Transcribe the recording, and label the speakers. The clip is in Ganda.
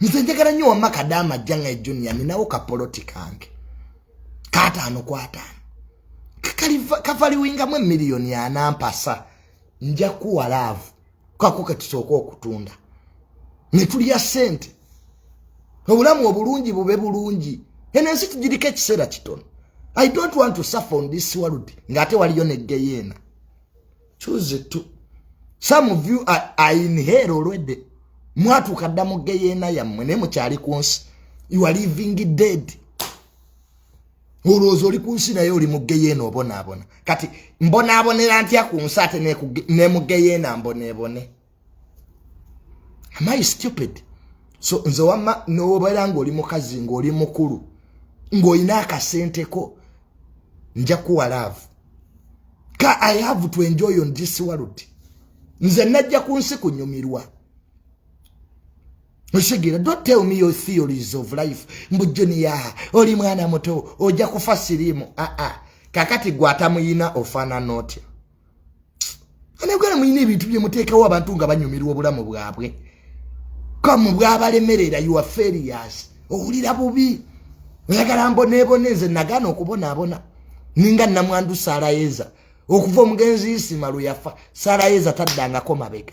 Speaker 1: nze njagala nnyo wamma Kadama jjanga junior ninawo ka politikange kataano kwataano kavaliwingamu emiliyoni anampasa nja kuwa laavu kako katusooka okutunda ne tulya ssente obulamu obulungi bube bulungi enensi tugiriko ekiseera kitono. I don't want to suffer on this world ngate waliyo neggeyena. Choose it too. Some of you are in hell already. Mwatu kadamu geyena ya mwene mchari kunsi. You are living dead. Urozo li kunsi na yoli mugeyena obona abona. Kati mbona abone lantia kunsate ne mugeyena mbone ebone. Am I stupid? So nzo wama nobala ngoli mukazi ngoli mukuru. Ngoina akasente ko nja kuwa love. Ka I have to enjoy on this world. Nze najja kunsi kunyumirwa. Oshigira, don't tell me your theories of life. Mbujuni ya, oli mwana muto, oja kufa sirimu. Kakati gwata muyina ofana noti. Anegwana muyina ebintu bye muteekawo abantu nga banyumirwa obulamu bwabwe. Kamu bwabalemerera you are failures. Owulira bubi. Oyagala mboneboneze nagana okubonaabona. Ninga namwandu Sarayeza. Okuva omugenzi Isimalu yafa. Sarayeza taddangako mabega.